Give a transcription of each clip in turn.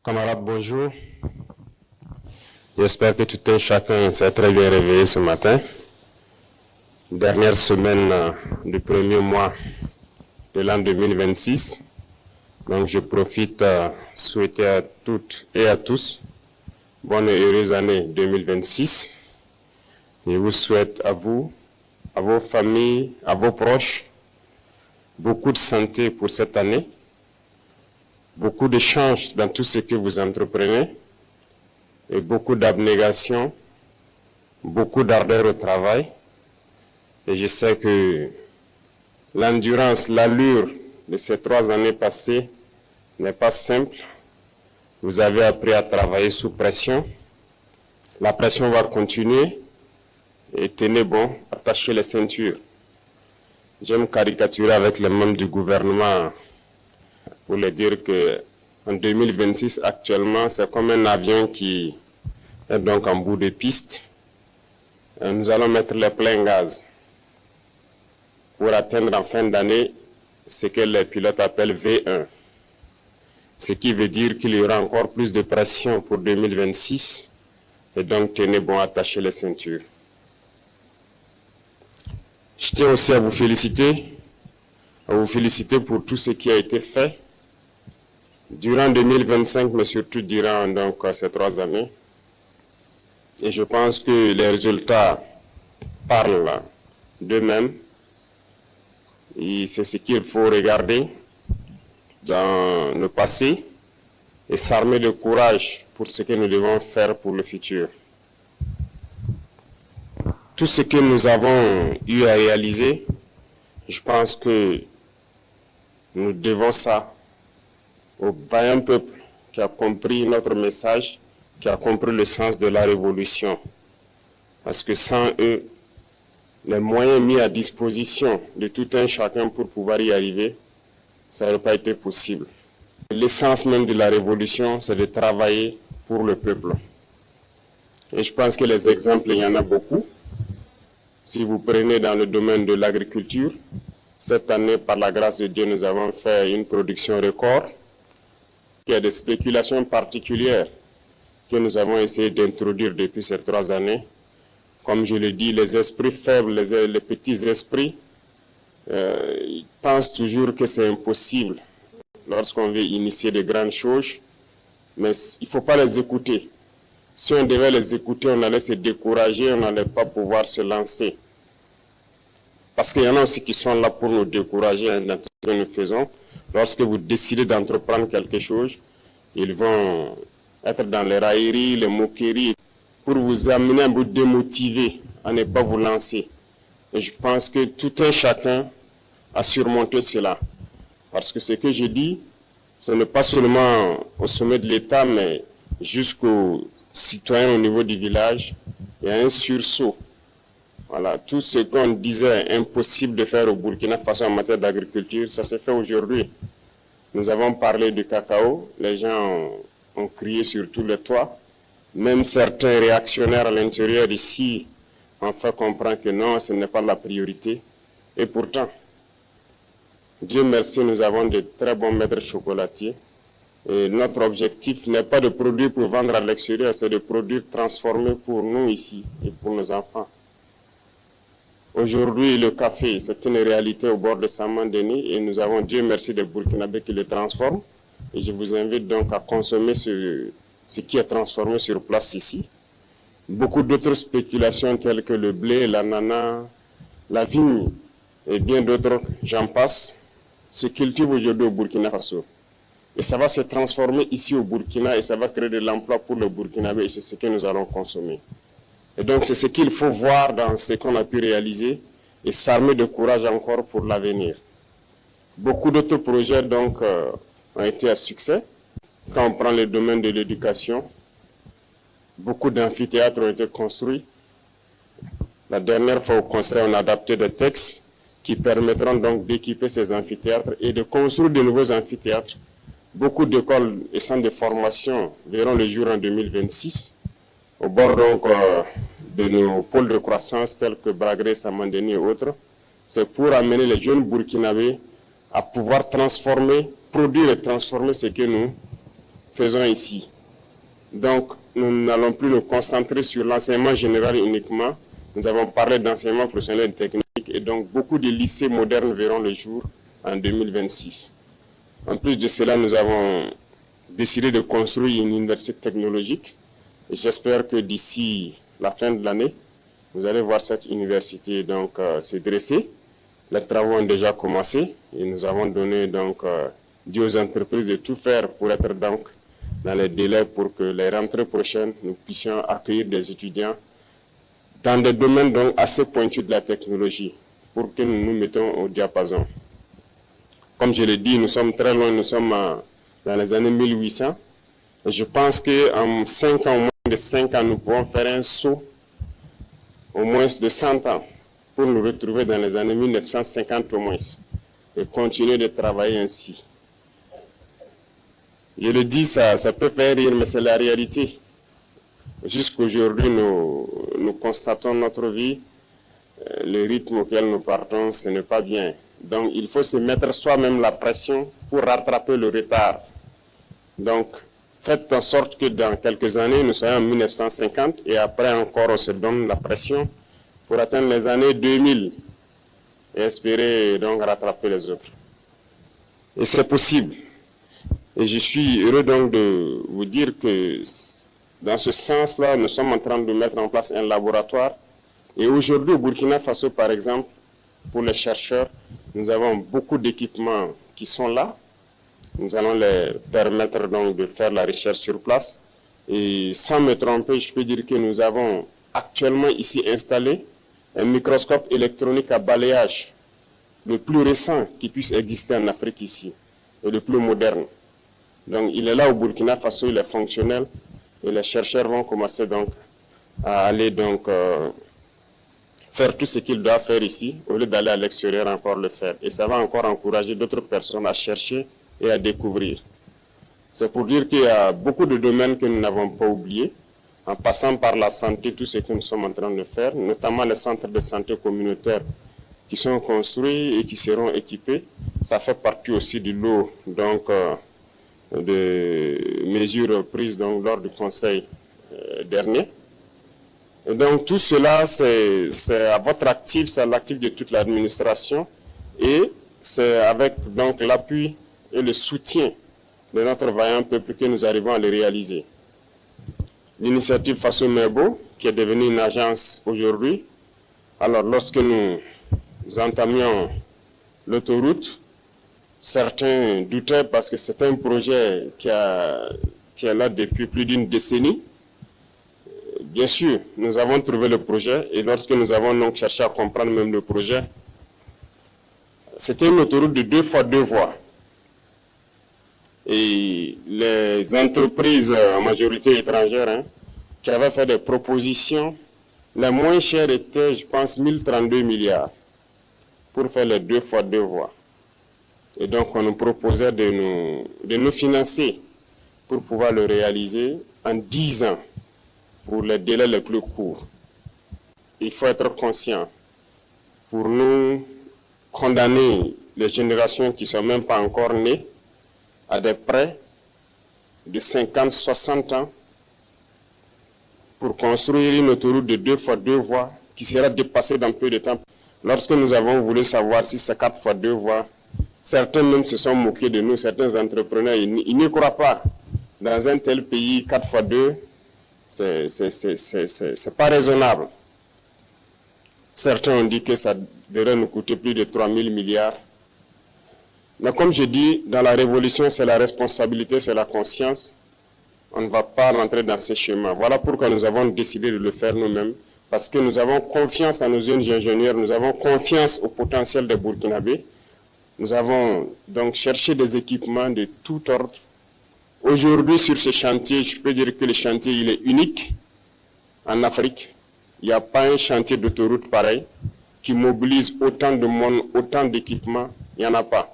Camarades, bonjour. J'espère que tout un chacun s'est très bien réveillé ce matin. Dernière semaine du premier mois de l'an 2026. Donc je profite à souhaiter à toutes et à tous bonne et heureuse année 2026. Je vous souhaite à vous, à vos familles, à vos proches, beaucoup de santé pour cette année. Beaucoup de chance dans tout ce que vous entreprenez et beaucoup d'abnégation, beaucoup d'ardeur au travail. Et je sais que l'endurance, l'allure de ces 3 années passées n'est pas simple. Vous avez appris à travailler sous pression. La pression va continuer et tenez bon, attachez les ceintures. J'aime caricaturer avec les membres du gouvernement pour leur dire qu'en 2026, actuellement, c'est comme un avion qui est donc en bout de piste. Et nous allons mettre les pleins gaz pour atteindre en fin d'année ce que les pilotes appellent V1. Ce qui veut dire qu'il y aura encore plus de pression pour 2026. Et donc, tenez bon, attachez les ceintures. Je tiens aussi à vous féliciter pour tout ce qui a été fait durant 2025, mais surtout durant donc, ces 3 années. Et je pense que les résultats parlent d'eux-mêmes. Et c'est ce qu'il faut regarder dans le passé et s'armer de courage pour ce que nous devons faire pour le futur. Tout ce que nous avons eu à réaliser, je pense que nous devons ça au vaillant peuple qui a compris notre message, qui a compris le sens de la révolution. Parce que sans eux, les moyens mis à disposition de tout un chacun pour pouvoir y arriver, ça n'aurait pas été possible. L'essence même de la révolution, c'est de travailler pour le peuple. Et je pense que les exemples, il y en a beaucoup. Si vous prenez dans le domaine de l'agriculture, cette année, par la grâce de Dieu, nous avons fait une production record. Il y a des spéculations particulières que nous avons essayé d'introduire depuis ces 3 années. Comme je le dis, les esprits faibles, les petits esprits, ils pensent toujours que c'est impossible lorsqu'on veut initier de grandes choses, mais il ne faut pas les écouter. Si on devait les écouter, on allait se décourager, on n'allait pas pouvoir se lancer. Parce qu'il y en a aussi qui sont là pour nous décourager dans tout ce que nous faisons. Lorsque vous décidez d'entreprendre quelque chose, ils vont être dans les railleries, les moqueries, pour vous amener à vous démotiver, à ne pas vous lancer. Et je pense que tout un chacun a surmonté cela. Parce que ce que je dis, ce n'est pas seulement au sommet de l'État, mais jusqu'aux citoyens au niveau du village, il y a un sursaut. Voilà, tout ce qu'on disait impossible de faire au Burkina Faso en matière d'agriculture, ça s'est fait aujourd'hui. Nous avons parlé du cacao, les gens ont crié sur tous les toits. Même certains réactionnaires à l'intérieur ici ont fait comprendre que non, ce n'est pas la priorité. Et pourtant, Dieu merci, nous avons de très bons maîtres chocolatiers. Et notre objectif n'est pas de produire pour vendre à l'extérieur, c'est de produire transformé pour nous ici et pour nos enfants. Aujourd'hui, le café, c'est une réalité au bord de Saint-Mandéni et nous avons, Dieu merci, des Burkinabés qui le transforment. Et je vous invite donc à consommer ce qui est transformé sur place ici. Beaucoup d'autres spéculations telles que le blé, l'ananas, la vigne et bien d'autres, j'en passe, se cultivent aujourd'hui au Burkina Faso. Et ça va se transformer ici au Burkina et ça va créer de l'emploi pour le Burkinabé et c'est ce que nous allons consommer. Et donc c'est ce qu'il faut voir dans ce qu'on a pu réaliser et s'armer de courage encore pour l'avenir. Beaucoup d'autres projets donc ont été à succès. Quand on prend le domaine de l'éducation, beaucoup d'amphithéâtres ont été construits. La dernière fois au Conseil, on a adapté des textes qui permettront donc d'équiper ces amphithéâtres et de construire de nouveaux amphithéâtres. Beaucoup d'écoles et centres de formation verront le jour en 2026, au bord donc de nos pôles de croissance tels que Bragré, Saint-Mandéni et autres. C'est pour amener les jeunes Burkinabés à pouvoir transformer, produire et transformer ce que nous faisons ici. Donc, nous n'allons plus nous concentrer sur l'enseignement général uniquement. Nous avons parlé d'enseignement professionnel et technique et donc beaucoup de lycées modernes verront le jour en 2026. En plus de cela, nous avons décidé de construire une université technologique et j'espère que d'ici la fin de l'année, vous allez voir cette université donc se dresser. Les travaux ont déjà commencé et nous avons donné donc dit aux entreprises de tout faire pour être donc dans les délais pour que les rentrées prochaines, nous puissions accueillir des étudiants dans des domaines donc assez pointus de la technologie pour que nous nous mettons au diapason. Comme je l'ai dit, nous sommes très loin, nous sommes dans les années 1800. Et je pense qu'en 5 ans, au moins de 5 ans, nous pouvons faire un saut au moins de 100 ans pour nous retrouver dans les années 1950 au moins et continuer de travailler ainsi. Je le dis, ça peut faire rire, mais c'est la réalité. Jusqu'aujourd'hui, nous constatons notre vie, le rythme auquel nous partons, ce n'est pas bien. Donc, il faut se mettre soi-même la pression pour rattraper le retard. Donc, faites en sorte que dans quelques années, nous soyons en 1950 et après encore, on se donne la pression pour atteindre les années 2000 et espérer donc rattraper les autres. Et c'est possible. Et je suis heureux donc de vous dire que dans ce sens-là, nous sommes en train de mettre en place un laboratoire. Et aujourd'hui, au Burkina Faso, par exemple, pour les chercheurs, nous avons beaucoup d'équipements qui sont là. Nous allons les permettre donc de faire la recherche sur place. Et sans me tromper, je peux dire que nous avons actuellement ici installé un microscope électronique à balayage, le plus récent qui puisse exister en Afrique ici, et le plus moderne. Donc il est là au Burkina Faso, il est fonctionnel, et les chercheurs vont commencer donc à aller donc faire tout ce qu'ils doivent faire ici, au lieu d'aller à l'extérieur encore le faire. Et ça va encore encourager d'autres personnes à chercher et à découvrir. C'est pour dire qu'il y a beaucoup de domaines que nous n'avons pas oubliés, en passant par la santé, tout ce que nous sommes en train de faire, notamment les centres de santé communautaires qui sont construits et qui seront équipés. Ça fait partie aussi du lot donc, de mesures prises donc, lors du conseil dernier. Et donc tout cela, c'est à votre actif, c'est à l'actif de toute l'administration et c'est avec donc l'appui et le soutien de notre vaillant peuple que nous arrivons à le réaliser. L'initiative Faso Merbo, qui est devenue une agence aujourd'hui, alors lorsque nous entamions l'autoroute, certains doutaient parce que c'est un projet qui est là depuis plus d'une décennie. Bien sûr, nous avons trouvé le projet et lorsque nous avons donc cherché à comprendre même le projet, c'était une autoroute de 2 fois 2 voies. Et les entreprises en majorité étrangères qui avaient fait des propositions, les moins chères étaient, je pense, 1032 milliards pour faire les 2 fois 2 voies. Et donc, on nous proposait de nous financer pour pouvoir le réaliser en 10 ans pour les délais les plus courts. Il faut être conscient. Pour nous condamner les générations qui ne sont même pas encore nées à des prêts de 50, 60 ans pour construire une autoroute de 2 fois 2 voies qui sera dépassée dans peu de temps. Lorsque nous avons voulu savoir si c'est 4 fois 2 voies, certains même se sont moqués de nous, certains entrepreneurs, ils n'y croient pas. Dans un tel pays, 4 fois 2, c'est pas raisonnable. Certains ont dit que ça devrait nous coûter plus de 3 000 milliards. Mais comme je dis, dans la révolution, c'est la responsabilité, c'est la conscience. On ne va pas rentrer dans ces schémas. Voilà pourquoi nous avons décidé de le faire nous-mêmes. Parce que nous avons confiance en nos jeunes ingénieurs, nous avons confiance au potentiel des Burkinabés. Nous avons donc cherché des équipements de tout ordre. Aujourd'hui, sur ce chantier, je peux dire que le chantier il est unique en Afrique. Il n'y a pas un chantier d'autoroute pareil qui mobilise autant de monde, autant d'équipements. Il n'y en a pas.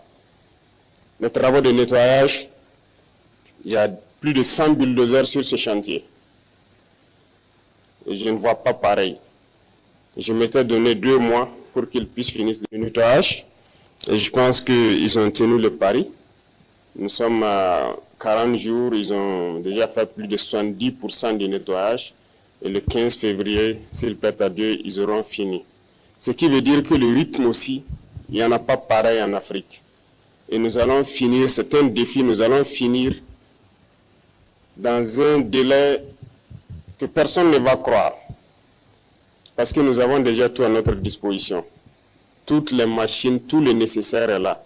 Les travaux de nettoyage, il y a plus de 100 bulldozers sur ce chantier. Et je ne vois pas pareil. Je m'étais donné 2 mois pour qu'ils puissent finir le nettoyage. Et je pense qu'ils ont tenu le pari. Nous sommes à 40 jours, ils ont déjà fait plus de 70% du nettoyage. Et le 15 février, s'il plaît à Dieu, ils auront fini. Ce qui veut dire que le rythme aussi, il n'y en a pas pareil en Afrique. Et nous allons finir, c'est un défi, nous allons finir dans un délai que personne ne va croire. Parce que nous avons déjà tout à notre disposition. Toutes les machines, tout le nécessaire est là.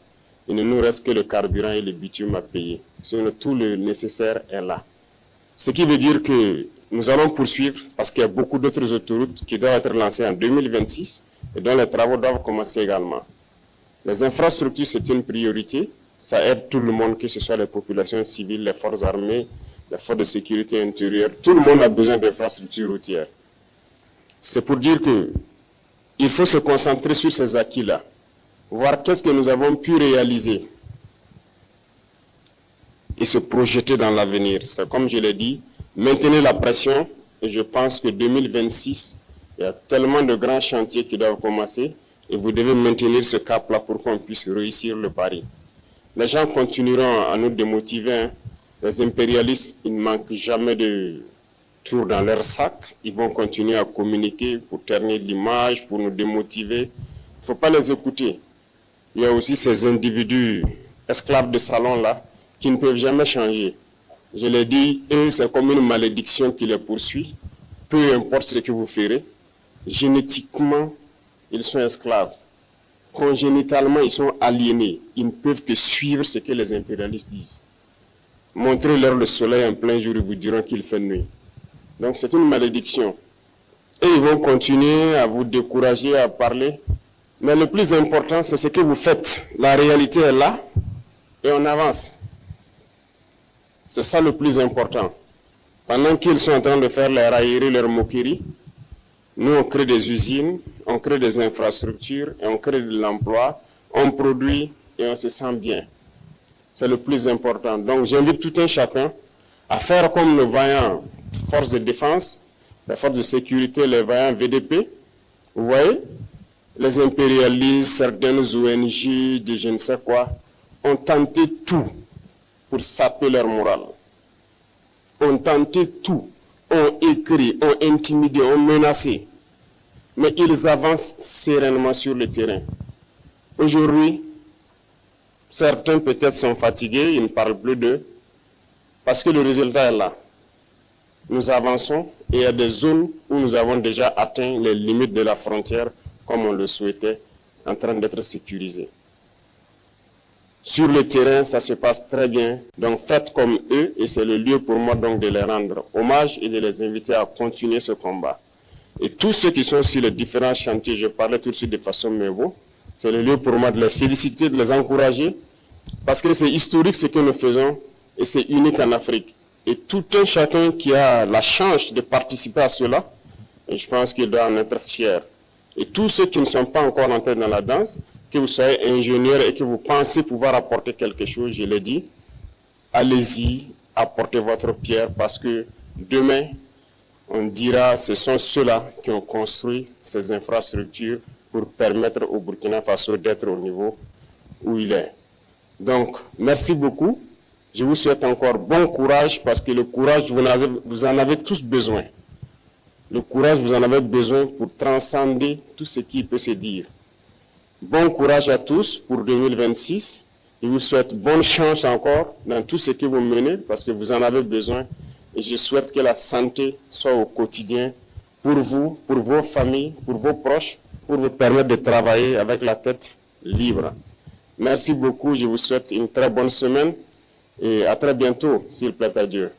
Il ne nous reste que le carburant et le bitume à payer. Sinon, tout le nécessaire est là. Ce qui veut dire que nous allons poursuivre parce qu'il y a beaucoup d'autres autoroutes qui doivent être lancées en 2026 et dont les travaux doivent commencer également. Les infrastructures, c'est une priorité. Ça aide tout le monde, que ce soit les populations civiles, les forces armées, les forces de sécurité intérieure. Tout le monde a besoin d'infrastructures routières. C'est pour dire qu'il faut se concentrer sur ces acquis-là, voir qu'est-ce que nous avons pu réaliser et se projeter dans l'avenir. C'est comme je l'ai dit, maintenez la pression et je pense que 2026, il y a tellement de grands chantiers qui doivent commencer et vous devez maintenir ce cap-là pour qu'on puisse réussir le pari. Les gens continueront à nous démotiver. Hein. Les impérialistes, ils ne manquent jamais de tours dans leur sac. Ils vont continuer à communiquer pour ternir l'image, pour nous démotiver. Il ne faut pas les écouter. Il y a aussi ces individus esclaves de salon-là qui ne peuvent jamais changer. Je l'ai dit, eux, c'est comme une malédiction qui les poursuit. Peu importe ce que vous ferez, génétiquement, ils sont esclaves. Congénitalement, ils sont aliénés. Ils ne peuvent que suivre ce que les impérialistes disent. Montrez-leur le soleil en plein jour, ils vous diront qu'il fait nuit. Donc c'est une malédiction. Et ils vont continuer à vous décourager, à parler. Mais le plus important, c'est ce que vous faites. La réalité est là et on avance. C'est ça le plus important. Pendant qu'ils sont en train de faire les railleries, leurs moqueries, nous on crée des usines, on crée des infrastructures, et on crée de l'emploi, on produit et on se sent bien. C'est le plus important. Donc j'invite tout un chacun à faire comme nos vaillants forces de défense, les forces de sécurité, les vaillants VDP. Vous voyez, les impérialistes, certaines ONG, de je ne sais quoi, ont tenté tout pour saper leur morale. Ont tenté tout, ont écrit, ont intimidé, ont menacé. Mais ils avancent sereinement sur le terrain. Aujourd'hui, certains peut-être sont fatigués, ils ne parlent plus d'eux, parce que le résultat est là. Nous avançons et il y a des zones où nous avons déjà atteint les limites de la frontière comme on le souhaitait, en train d'être sécurisé. Sur le terrain, ça se passe très bien. Donc faites comme eux et c'est le lieu pour moi donc de les rendre hommage et de les inviter à continuer ce combat. Et tous ceux qui sont sur les différents chantiers, je parlais tout de suite de façon mémo, c'est le lieu pour moi de les féliciter, de les encourager, parce que c'est historique ce que nous faisons et c'est unique en Afrique. Et tout un chacun qui a la chance de participer à cela, et je pense qu'il doit en être fier. Et tous ceux qui ne sont pas encore entrés dans la danse, que vous soyez ingénieur et que vous pensez pouvoir apporter quelque chose, je l'ai dit, allez-y, apportez votre pierre parce que demain, on dira ce sont ceux-là qui ont construit ces infrastructures pour permettre au Burkina Faso d'être au niveau où il est. Donc, merci beaucoup. Je vous souhaite encore bon courage parce que le courage, vous en avez tous besoin. Le courage, vous en avez besoin pour transcender tout ce qui peut se dire. Bon courage à tous pour 2026. Je vous souhaite bonne chance encore dans tout ce que vous menez parce que vous en avez besoin. Et je souhaite que la santé soit au quotidien pour vous, pour vos familles, pour vos proches, pour vous permettre de travailler avec la tête libre. Merci beaucoup. Je vous souhaite une très bonne semaine et à très bientôt, s'il plaît à Dieu.